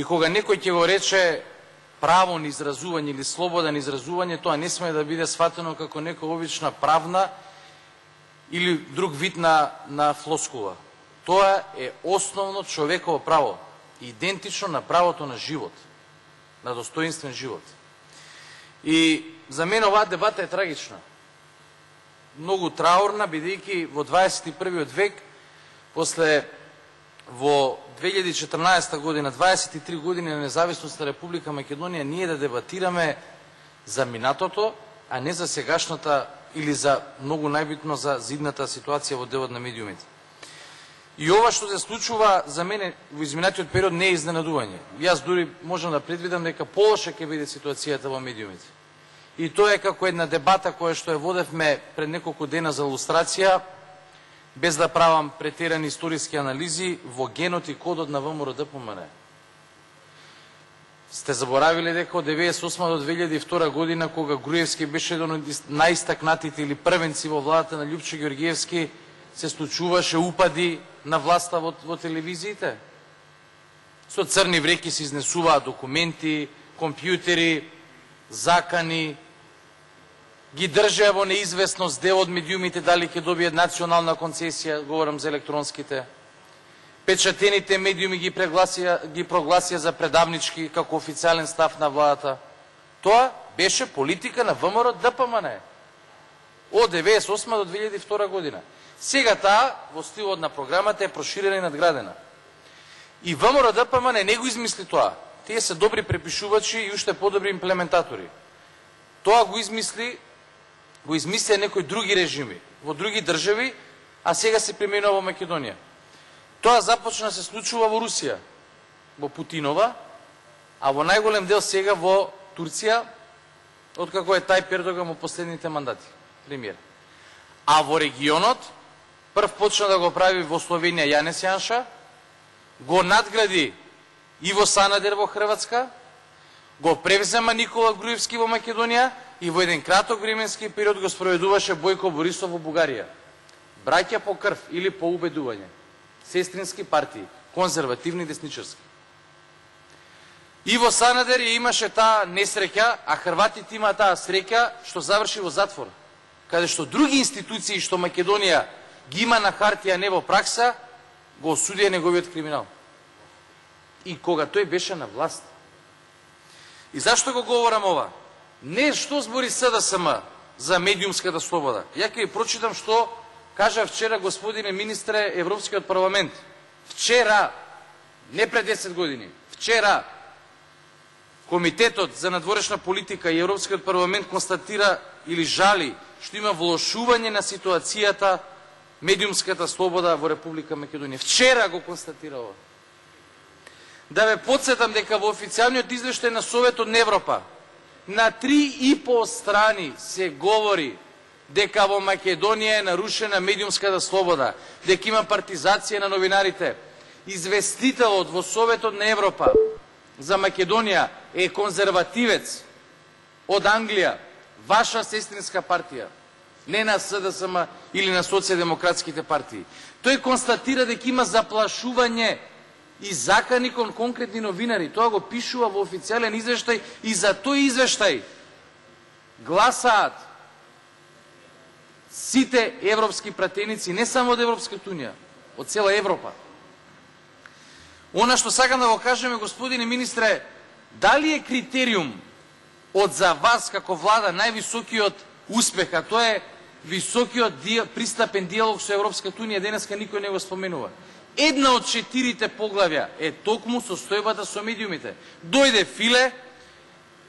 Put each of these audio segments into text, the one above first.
И кога некој ќе го рече право на изразување или слобода на изразување, тоа не сме да биде сватено како нека обична правна или друг вид на флоскула. Тоа е основно човеково право, идентично на правото на живот, на достоинствен живот. И за мен оваа дебата е трагична. Многу траурна, бидејќи во 21. век, после во 2014 година, 23 години на независност на Република Македонија, ние да дебатираме за минатото, а не за сегашната или за многу најбитно за зидната ситуација во делот на медиумите. И ова што се случува за мене во изминатиот период не е изненадување. Јас дури можам да предвидам дека полоша ќе биде ситуацијата во медиумите. И тоа е како една дебата која што ја водевме пред неколку дена за илустрација, без да правам претерани историски анализи, во генот и кодот на ВМРО-ДПМН. Сте заборавили дека од 1998 до 2002 година, кога Груевски беше еден од најистакнатите или првенци во владата на Љупчо Ѓорѓиевски, се случуваше упади на власта во телевизиите. Со црни вреки се изнесуваат документи, компјутери, закани, ги држеа во неизвестност дел од медиумите дали ќе добијат национална концесија, говорам за електронските. Печатените медиуми ги прогласија за предавнички како официјален став на владата. Тоа беше политика на ВМРО-ДПМН од 1998 до 2002 година. Сега таа во стилот на програмата е проширена и надградена. И ВМРО-ДПМН не го измисли тоа. Тие се добри препишувачи и уште подобри имплементатори. Тоа го измислија некои други режими во други држави, а сега се применува во Македонија. Тоа започна да се случува во Русија, во Путинова, а во најголем дел сега во Турција, откако е Тајип Ердоган во последните мандати, премиер. А во регионот, прв почна да го прави во Словенија Јанес Јанша, го надгради Иво Санадер во Хрватска, го превзема Никола Груевски во Македонија и во еден краток временски период го спроведуваше Бојко Борисов во Бугарија. Браќа по крв или по убедување. Сестрински партии, конзервативни и десничарски. Иво Санадер ја имаше таа несреќа, а хрватите имаа таа среќа што заврши во затвор, каде што други институции што Македонија ги има на хартија, не во пракса, го осудија неговиот криминал. И кога тој беше на власт. И зашто го говорам ова? Не што збори СДСМ за медиумската слобода. Ја ќе ви прочитам што кажа вчера господине министре Европскиот парламент. Вчера, не пред 10 години, вчера Комитетот за надворешна политика и Европскиот парламент констатира или жали што има влошување на ситуацијата медиумската слобода во Република Македонија. Вчера го констатира ова. Да ве подсетам дека во официјалниот извештај на Советот на Европа на 3,5 страни се говори дека во Македонија е нарушена медиумската слобода, дека има партизација на новинарите. Известителот во Советот на Европа за Македонија е конзервативец од Англија, ваша сестринска партија, не на СДСМ или на социјалдемократските партии. Тој констатира дека има заплашување и закани кон конкретни новинари. Тоа го пишува во официјален извештај и за тој извештај гласаат сите европски пратеници, не само од Европската унија, од цела Европа. Она што сакам да го кажеме, господине министре, дали е критериум од за вас како влада највисокиот успех, а тоа е високиот пристапен диалог со Европската унија, денеска никој не го споменува. Една од 4 поглавја е токму состојбата со медиумите. Дојде Филе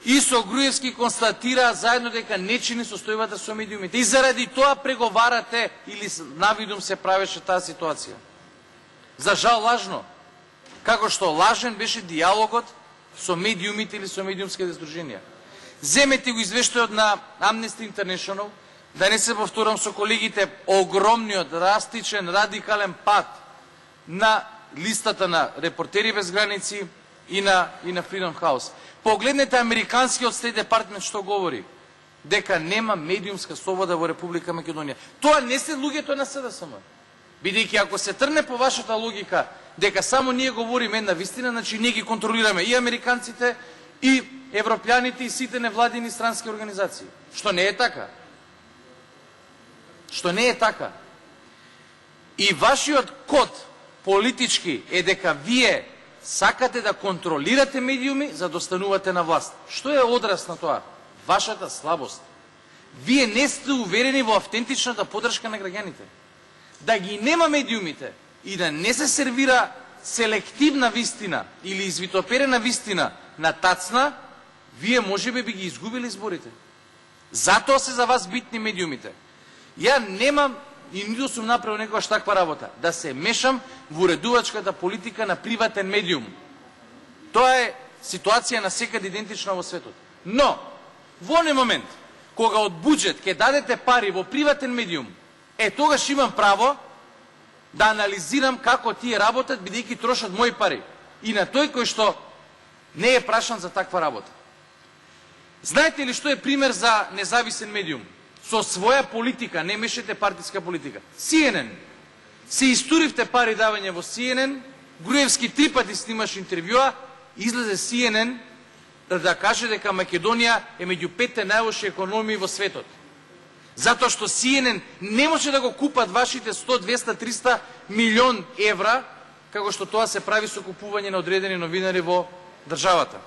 и со Груевски констатира заедно дека не чини состојбата со медиумите. И заради тоа преговарате или навидум се правеше таа ситуација. За жал лажно. Како што лажен беше диалогот со медиумите или со медиумските здруженија. Земете го извештајот на Amnesty International, да не се повторам со колегите, огромниот, драстичен, радикален пат на листата на Репортери без граници и на Freedom House. Погледнете американскиот State Department што говори, дека нема медиумска слобода во Република Македонија. Тоа не се луѓето на СДСМ. Бидејќи ако се трне по вашата логика, дека само ние говориме една вистина, значи ние ги контролираме и американците, и европјаните, и сите невладини странски организации. Што не е така. Што не е така. И вашиот код политички е дека вие сакате да контролирате медиуми за да останувате на власт. Што е одраз на тоа? Вашата слабост. Вие не сте уверени во автентичната поддршка на граѓаните. Да ги нема медиумите и да не се сервира селективна вистина или извитоперена вистина на тацна, вие можеби би ги изгубили изборите. Затоа се за вас битни медиумите. Ја немам и нито сум направил некогаш таква работа, да се мешам во уредувачката политика на приватен медиум. Тоа е ситуација на секаде идентична во светот. Но, во оној момент, кога од буџет ќе дадете пари во приватен медиум, тогаш имам право да анализирам како тие работат, бидејќи трошат мои пари. И на тој кој што не е прашан за таква работа. Знаете ли што е пример за независен медиум? Со своја политика, не мешате партиска политика. CNN. Се истуривте пари давање во CNN, Груевски 3 пати снимаш интервјуа, излезе CNN да каже дека Македонија е меѓу 5 најлоши економии во светот. Затоа што CNN не може да го купат вашите 100, 200, 300 милион евра, како што тоа се прави со купување на одредени новинари во државата.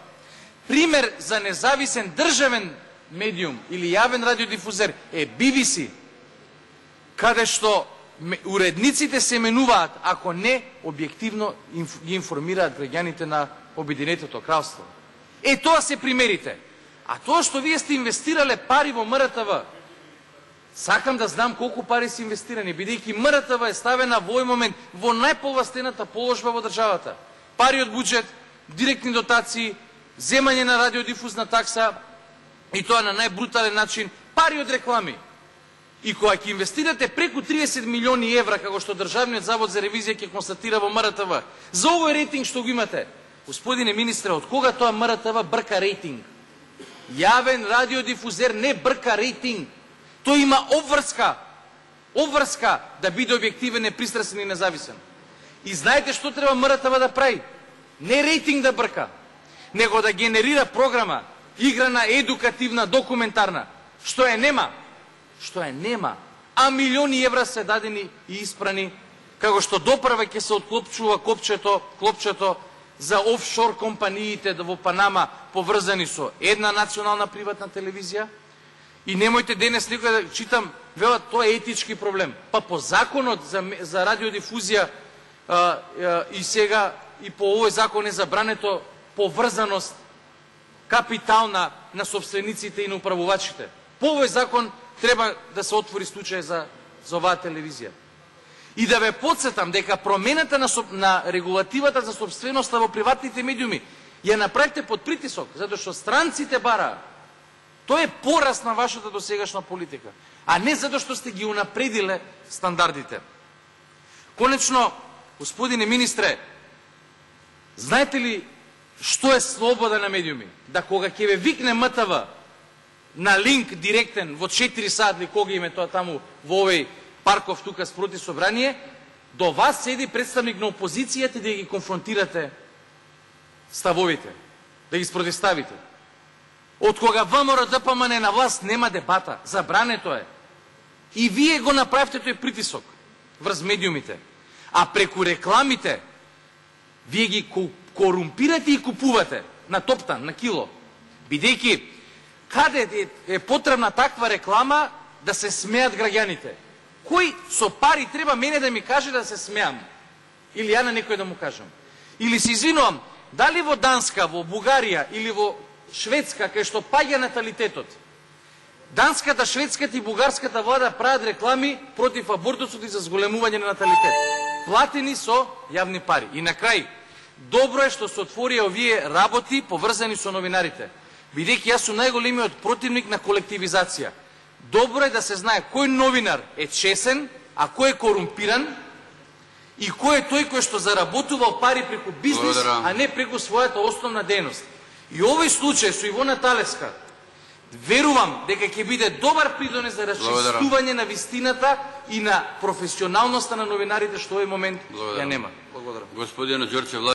Пример за независен државен медиум или јавен радиодифузер е BBC, каде што уредниците се менуваат, ако не објективно ги информираат граѓаните на Обединетото кралство. Тоа се примерите. А тоа што вие сте инвестирале пари во МРТВ, сакам да знам колку пари се инвестирани, бидејќи МРТВ е ставена во овој момент во најповластената положба во државата. Пари од буџет, директни дотации, земање на радиодифузна такса, и тоа на најбрутален начин, пари од реклами. И кога ќе инвестирате преку 30 милиони евра, како што Државниот завод за ревизија ќе констатира во МРТВ, за овој рейтинг што го имате, господине министре, од кога тоа МРТВ брка рейтинг? Јавен радиодифузер не брка рейтинг. Тој има обврска да биде објективен, непристрасен и независен. И знаете што треба МРТВ да прави? Не рейтинг да брка, него да генерира програма, играна, едукативна, документарна, што е нема, а милиони евра се дадени и испрани, како што допрва ќе се отклопчува клопчето за офшор компаниите во Панама, поврзани со една национална приватна телевизија. И немојте денес некој да читам, велат, тоа е етички проблем. Па по законот за радиодифузија и сега и по овој закон е забрането поврзаност капитална на собствениците и на управувачите. По овој закон треба да се отвори случај за оваа телевизија. И да ве подсетам дека промената на регулативата за собственоста во приватните медиуми ја направите под притисок, затоа што странците бараа. Тоа е пораз на вашата досегашна политика, а не затоа што сте ги унапредиле стандардите. Конечно, господине министре, знаете ли што е слобода на медиуми? Да кога ќе ве викне МТВ на линк директен во 4 сати, кога им е тоа таму во овој Парков тука спроти собрание, до вас седи представник на опозицијата да ги конфронтирате ставовите, да ги спротивставите. Од кога ВМРО ДПМН е на власт нема дебата, забрането е. И вие го направите тој притисок врз медиумите. А преку рекламите вие ги корумпирате и купувате на топтан, на кило. Бидејќи каде е потребна таква реклама да се смеат граѓаните? Кој со пари треба мене да ми каже да се смеам? Или ја на некој да му кажам? Или се извинувам, дали во Данска, во Бугарија или во Шведска, кај што паѓа наталитетот, данската, шведската и бугарската влада прават реклами против абортусот и за зголемување на наталитет, платени со јавни пари. И на крај, добро е што се отворија овие работи поврзани со новинарите, бидејќи јас сум најголемиот противник на колективизација. Добро е да се знае кој новинар е чесен, а кој е корумпиран и кој е тој кој што заработувал пари преку бизнес, а не преку својата основна дејност. И овој случај со Ивона Талевска, верувам дека ќе биде добар придонес за расчистување на вистината и на професионалноста на новинарите, што овој момент ја нема. Благодарам. Господин Ѓорче